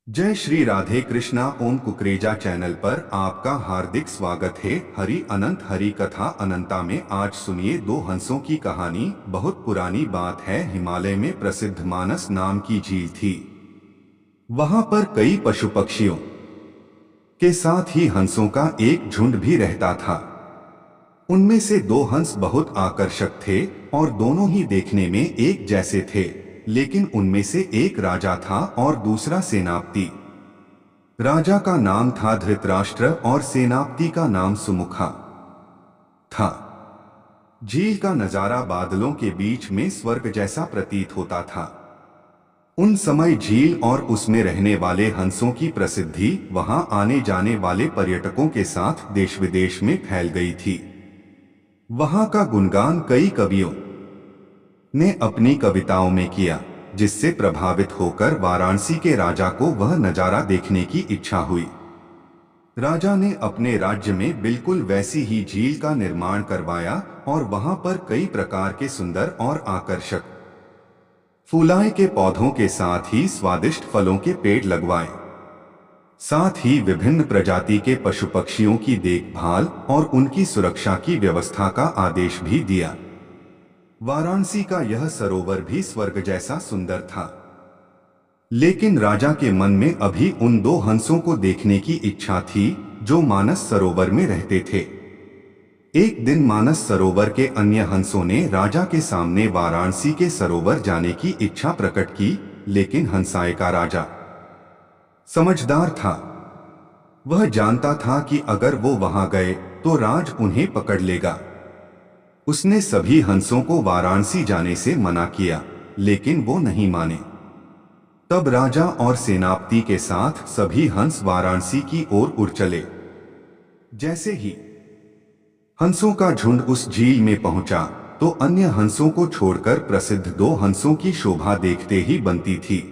जय श्री राधे कृष्णा। ओम कुकरेजा चैनल पर आपका हार्दिक स्वागत है। हरि अनंत हरि कथा अनंता में आज सुनिए दो हंसों की कहानी। बहुत पुरानी बात है। हिमालय में प्रसिद्ध मानस नाम की झील थी। वहां पर कई पशु पक्षियों के साथ ही हंसों का एक झुंड भी रहता था। उनमें से दो हंस बहुत आकर्षक थे और दोनों ही देखने में एक जैसे थे, लेकिन उनमें से एक राजा था और दूसरा सेनापति। राजा का नाम था धृतराष्ट्र और सेनापति का नाम सुमुखा था। झील का नजारा बादलों के बीच में स्वर्ग जैसा प्रतीत होता था। उन समय झील और उसमें रहने वाले हंसों की प्रसिद्धि वहां आने जाने वाले पर्यटकों के साथ देश विदेश में फैल गई थी। वहां का गुणगान कई कवियों ने अपनी कविताओं में किया, जिससे प्रभावित होकर वाराणसी के राजा को वह नजारा देखने की इच्छा हुई। राजा ने अपने राज्य में बिल्कुल वैसी ही झील का निर्माण करवाया और वहां पर कई प्रकार के सुंदर और आकर्षक फूलाए के पौधों के साथ ही स्वादिष्ट फलों के पेड़ लगवाए। साथ ही विभिन्न प्रजाति के पशु पक्षियों की देखभाल और उनकी सुरक्षा की व्यवस्था का आदेश भी दिया। वाराणसी का यह सरोवर भी स्वर्ग जैसा सुंदर था। लेकिन राजा के मन में अभी उन दो हंसों को देखने की इच्छा थी जो मानस सरोवर में रहते थे। एक दिन मानस सरोवर के अन्य हंसों ने राजा के सामने वाराणसी के सरोवर जाने की इच्छा प्रकट की, लेकिन हंसाए का राजा समझदार था। वह जानता था कि अगर वो वहां गए तो राज उन्हें पकड़ लेगा। उसने सभी हंसों को वाराणसी जाने से मना किया, लेकिन वो नहीं माने। तब राजा और सेनापति के साथ सभी हंस वाराणसी की ओर उड़ चले। जैसे ही हंसों का झुंड उस झील में पहुंचा तो अन्य हंसों को छोड़कर प्रसिद्ध दो हंसों की शोभा देखते ही बनती थी।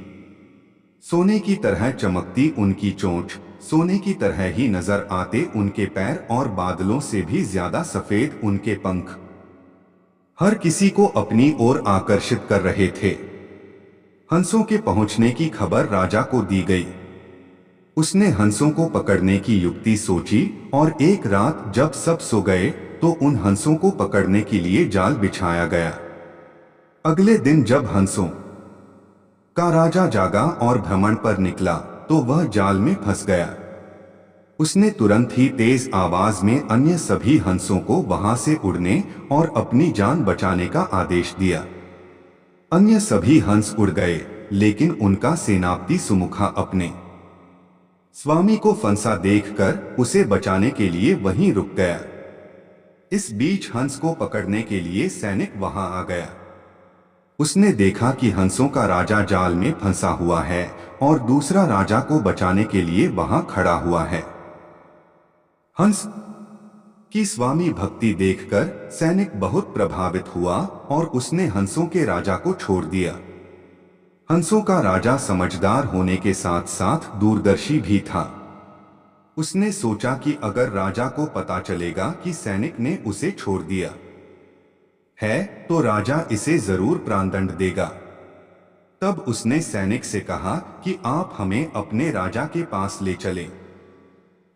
सोने की तरह चमकती उनकी चोंच, सोने की तरह ही नजर आते उनके पैर और बादलों से भी ज्यादा सफेद उनके पंख हर किसी को अपनी ओर आकर्षित कर रहे थे। हंसों के पहुंचने की खबर राजा को दी गई। उसने हंसों को पकड़ने की युक्ति सोची और एक रात जब सब सो गए तो उन हंसों को पकड़ने के लिए जाल बिछाया गया। अगले दिन जब हंसों का राजा जागा और भ्रमण पर निकला तो वह जाल में फंस गया। उसने तुरंत ही तेज आवाज में अन्य सभी हंसों को वहां से उड़ने और अपनी जान बचाने का आदेश दिया। अन्य सभी हंस उड़ गए, लेकिन उनका सेनापति सुमुखा अपने स्वामी को फंसा देखकर उसे बचाने के लिए वहीं रुक गया। इस बीच हंस को पकड़ने के लिए सैनिक वहां आ गया। उसने देखा कि हंसों का राजा जाल में फंसा हुआ है और दूसरा राजा को बचाने के लिए वहां खड़ा हुआ है। हंस की स्वामी भक्ति देखकर सैनिक बहुत प्रभावित हुआ और उसने हंसों के राजा को छोड़ दिया। हंसों का राजा समझदार होने के साथ साथ दूरदर्शी भी था। उसने सोचा कि अगर राजा को पता चलेगा कि सैनिक ने उसे छोड़ दिया है तो राजा इसे जरूर प्राणदंड देगा। तब उसने सैनिक से कहा कि आप हमें अपने राजा के पास ले चलें।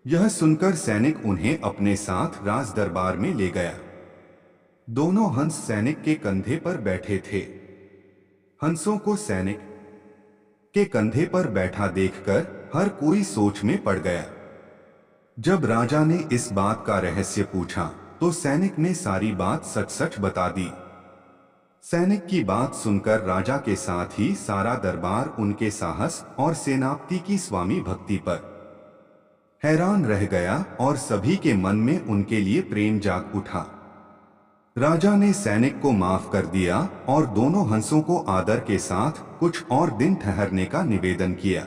यह सुनकर सैनिक उन्हें अपने साथ राज दरबार में ले गया। दोनों हंस सैनिक के कंधे पर बैठे थे। हंसों को सैनिक के कंधे पर बैठा देखकर हर कोई सोच में पड़ गया। जब राजा ने इस बात का रहस्य पूछा तो सैनिक ने सारी बात सच सच बता दी। सैनिक की बात सुनकर राजा के साथ ही सारा दरबार उनके साहस और सेनापति की स्वामी भक्ति पर हैरान रह गया और सभी के मन में उनके लिए प्रेम जाग उठा। राजा ने सैनिक को माफ कर दिया और दोनों हंसों को आदर के साथ कुछ और दिन ठहरने का निवेदन किया।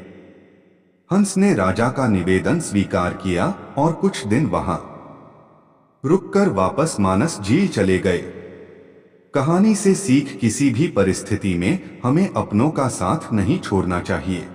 हंस ने राजा का निवेदन स्वीकार किया और कुछ दिन वहां रुककर वापस मानस झील चले गए। कहानी से सीख, किसी भी परिस्थिति में हमें अपनों का साथ नहीं छोड़ना चाहिए।